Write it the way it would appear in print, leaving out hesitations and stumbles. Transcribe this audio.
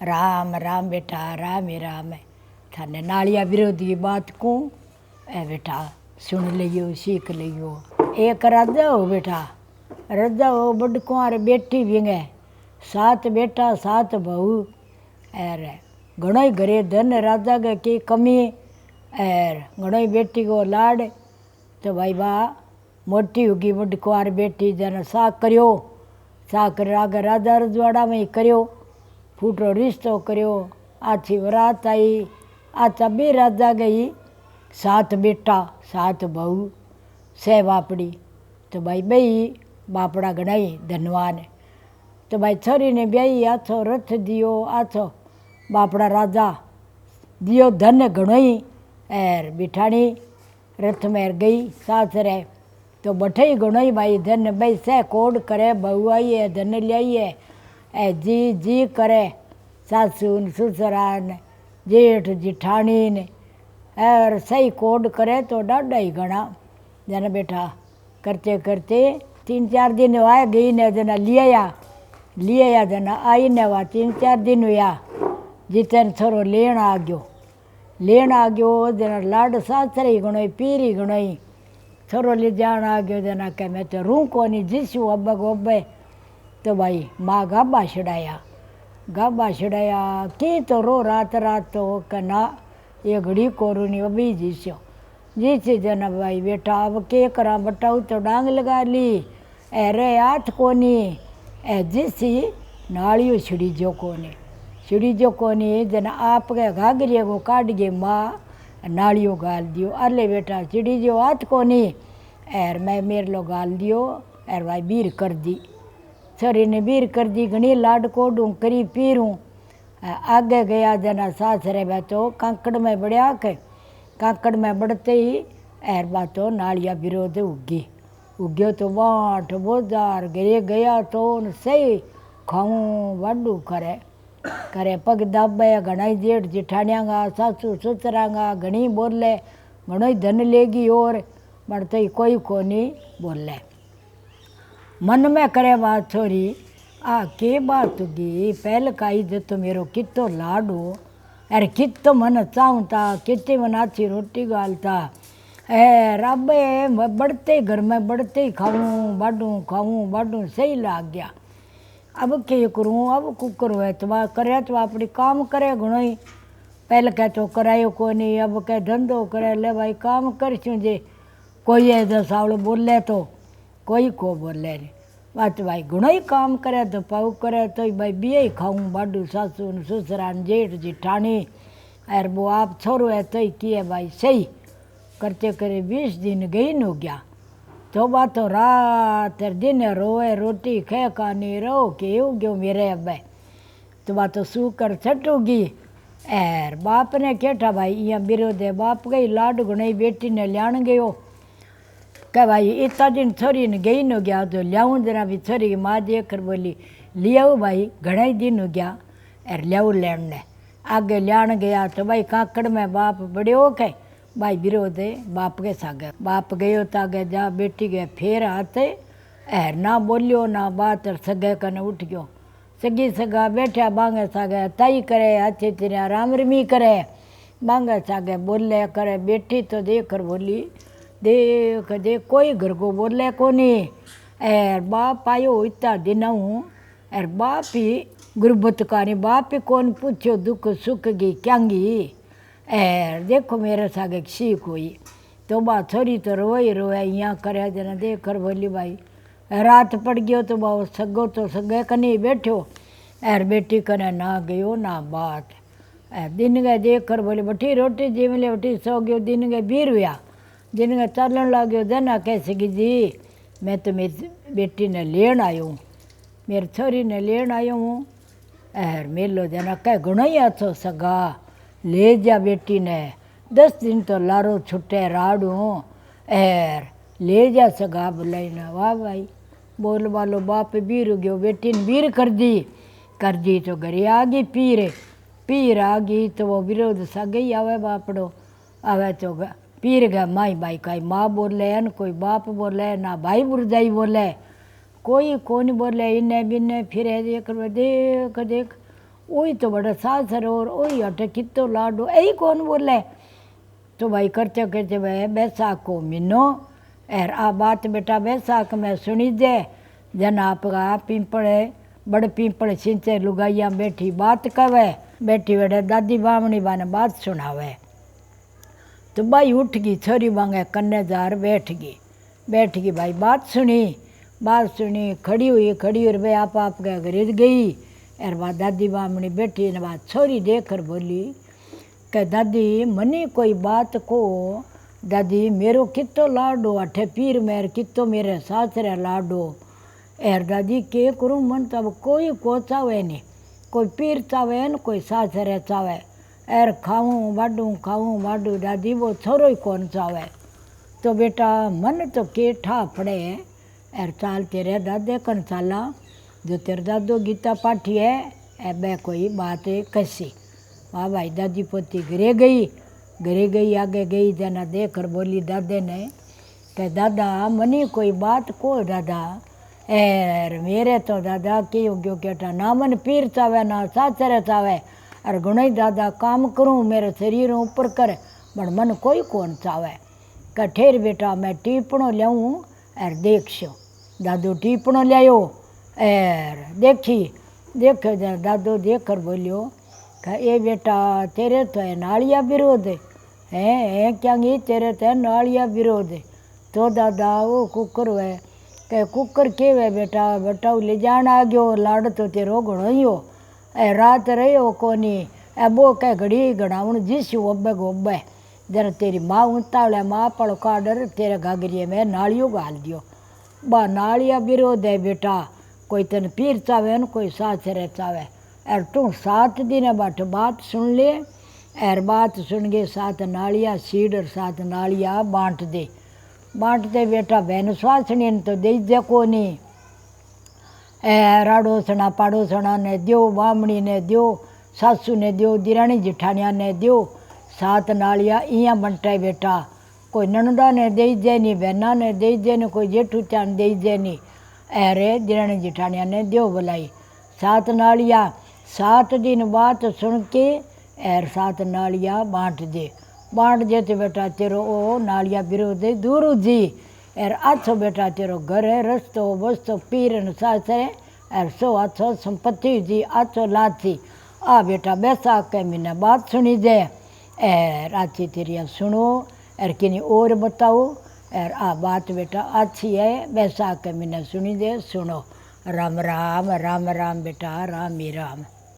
राम राम बेटा राम ही राम है। थाने नालिया विरोधी की बात को ए बेटा सुन लियो सीख लियो। एक राजा हो बेटा, राजा हो बड़ कुंवर बेटी विंगे, 7 बेटा 7 बहू। और घणो ही घरे धन राजा के की कमी और घणो ही बेटी को लाड। तो भाई बा मोटी होगी बड़ कुंवर बेटी जन सा करियो, सा कर आगे राजा रजवाड़ा में ही करियो, फूटो रिश्तो करियो। आछी बरात आई, आचा भी राजा गई, 7 बेटा 7 बहू 6 बापड़ी। तो भाई बई बापड़ा गणाई धनवान। तो भाई छोरी ने ब्याई आछो रथ दियो, आछो बापड़ा राजा दियो धन घणोई एर बिठाणी रथ में गई सासरे। तो बठे ही घणोई भाई धन भाई से कोड करे, बहू आई है धन लियाई है ए जी जी करे, सासू न ससुरा ने जेठ जिठानी ने और सही कोड करे तो डाढ़ा ही घना। जन बेटा करते करते 3-4 दिन आए गई ने जना लिया जना आई ने वा 3-4 दिन हुआ जितन थोरो लेन आ गयो जना लाड सासरे ही गणोई पीर ही गणोई थोरो ले जान आ गयो। जना के मैं तो रू को नहीं जिसू अब गोबे। तो भाई माँ गाबा छड़ाया की तो रो रात तो कना ये घड़ी को रू नहीं अभी जिसे जना भाई बेटा अब के करा बटाऊ तो डांग लगा ली अरे हाथ कोनी ए जिसी नालियो छिड़ी जो कोनी जना आप के घाघरिया को काट गए माँ नालियो गाल दियो। अरे बेटा छिड़ी जो हाथ कोनी एर मैं मेरे लो गाल दियो एर भाई बीर कर दी। छोरी ने बीर कर दी, घनी लाड कोडूँ करी पीरूँ। आगे गया जना सासरे में तो कांकड़ में बढ़िया के कांकड़ में बढ़ते ही एर बातो नालिया विरोध उग्यो तो बाट बोजार गिरे गया तो सही खाऊं वाडू करे पग दाबे घना जेठ जिठानियाँगा सासू ससुरांगा घनी बोले घणो ही धन लेगी और बढ़ते ही कोई कोनी बोले। मन में करे बात छोरी आ के बात होगी पहल का इज्जत तो मेरो कितो लाडो अरे कितो मन चाहता कितने मन अच्छी रोटी गालता रबे बढ़ते घर में बढ़ते ही खाऊं बाडूँ सही लाग गया। अब के करूँ अब कुकर हुए तो करे तो अपनी काम करे घणो ही पहले कह तो करायो को नहीं अब कह धंधो करे ले भाई काम कर जे कोई ऐसा सावल बोले तो कोई को बोले नहीं बात भाई घणो ही काम करे तो पाऊ करे तो भाई बिये ही खाऊं बाडू सासू ससुरा जेठ जिठानी अर वो आप छोरो है तो ही किए भाई सही करते करे 20 दिन गई न हो गया। तो बात तो रात दिन रोए रोटी खे कानी रो के हो गयो मेरे अब। तो बात तो सूकर छटूगी एर बाप ने केठा भाई यहाँ विरोधे बाप गई लाड गुनाई बेटी ने लियान गयो कह भाई इतना दिन छोरी ने गई न गया तो लियाऊँ जरा भी छोरी की माँ देखकर बोली लियाऊ भाई घना ही दिन हो गया एर लियाऊ लेन ने आगे लियान गया। तो भाई काकड़ में बाप बड़े हो के भाई विरोध है बाप के सागे बाप गयो तागे जा बेटी गए फिर आते एर ना बोलियो ना बात सगे कने उठ गयो। सगी सगा बैठा बांगे सागे ताई करे अच्छे तेरा राम रमी करे बांगे सागे बोले करे बेटी तो देख कर बोली देख कोई घर को बोले को नहीं एर बाप आयो इतना दिन हूँ एर बाप ही गुरबत कानी बाप ही कौन पूछो दुख सुख की क्यांगी एर देखो मेरे सागे सीख हुई। तो बात छोरी तो रोए यहाँ करे जना देख कर बोली भाई रात पड़ गयो तो बाबू सगो तो सगे कनी बैठो एर बेटी कने ना गयो ना बात दिन गए देख कर बोली बठी रोटी जिमले बठी सो गयो दिन गए 20 हुआ दिन गए चलन लग गयो जना कैसे की जी मैं तो मेरी बेटी ने लेन आयो हूँ मेरी छोरी ने लेन आयो हूँ एर मेलो जना कह घणो ही अच्छो सगा ले जा बेटी ने 10 दिन तो लारो छुट्टे राड़ू एर ले जा सगा बुलाई ना वाह भाई बोल वालो बाप बीर गयो बेटी ने बीर कर दी तो घरे आ गई पीर आ गई तो वो विरोध सा गई आवे बापड़ो आवे तो पीर गया माई भाई काई माँ बोले न कोई बाप बोले ना भाई बुरजाई बोले कोई कौन बोले इन्हें बिन्ने फिर देख वही तो बड़ा सासर और वही अटे कितो लाडो यही कौन बोले। तो भाई करते कहते भाई बैसाख को महीनो एर आ बात बेटा बैसाख में सुनी दे। जन आपका पीपल बड़ पीपल सिंचे लुगाइया बैठी बात कवे, बैठी बैठे दादी बामणी बाने बात सुनावे। तो भाई उठ गई छोरी मांगे कन्ने जार बैठ गई भाई बात सुनी खड़ी हुई भाई आप के घर गई। एर बात दादी बामणी बैठी ने बात छोरी देखकर बोली कि दादी मनी कोई बात को, दादी मेरो कितो लाडो अठे पीर मेर कितो मेरे सासरे लाडो। एर दादी के करूँ मन तब कोई को चावे नहीं, कोई पीर चावे न कोई सासरे चावे। एर खाऊं बाडू दादी वो छोरो ही कौन चावे। तो बेटा मन तो के ठा पड़े एर चाल तेरे दादे कन चाला, जो तेरे दादो गीता पाठी है ऐबे कोई बात कसी। वाह भाई दादी पोती घरे गई आगे गई जना देख कर बोली दादे ने कि दादा मनी कोई बात को दादा। एर मेरे तो दादा क्यों क्यों केटा ना मन पीर चावे ना सासरे चावे। और घणो दादा काम करूँ मेरे शरीर ऊपर कर पर मन कोई कौन चावे। का ठेर बेटा मैं टीपणो लियाऊँ और देखो। दादो टीपणो लियायो एर देखो दादो देख कर बोलियो कि ए बेटा तेरे तो है नालिया विरोध है क्या तेरे तो है नालिया विरोध। तो दादा वो कुकर है कि कुकर के वे बेटा बटाऊ ले जान आ गयो लाड़ तो तेरो घणो ही हो। ए रात रहो कोनी ए बो कह घड़ी घड़ाउण जिस ओबे गोबे जरा तेरी माँ उतावले माँ पड़ो का डर तेरे घाघरिए में नालियों गाल दियो। बा नालिया विरोध है बेटा, कोई तन पीर चावे न कोई सासरे चावे। और तू 7 दिन बाट बात सुन ले। और बात सुन के 7 नालियाँ सीड और 7 नालियाँ बांट दे बेटा। बहन स्वासनी तो दे दे को नहीं। राड़ोसना पाड़ोसना ने दो, बामणी ने दो, सासू ने दो, दिराणी जिठानिया ने दो। 7 नालियाँ इं बंटाई बेटा। कोई ननदा ने दे दे नहीं, बहना ने दे दे नहीं, कोई जेठू चान दे दे नहीं। अरे दिराणी जिठानिया ने दो बुलाई 7 नालियाँ। 7 दिन बात सुन के और 7 नालियाँ बांट दे तो बेटा तेरो ओ नालियाँ विरोध दूर जी। और आछो बेटा तेरो घर है रस्तो बस्तो पीर न सासरे और सो आछो संपत्ति जी आछो लाची। आ बेटा बैसाख के महीने बात सुनी दे और आची तेरिया सुनो और किन्हीं और बताओ। और आ बात बेटा अच्छी है बैसाख के महीने सुनी दे सुनो। राम राम राम राम बेटा राम ही राम।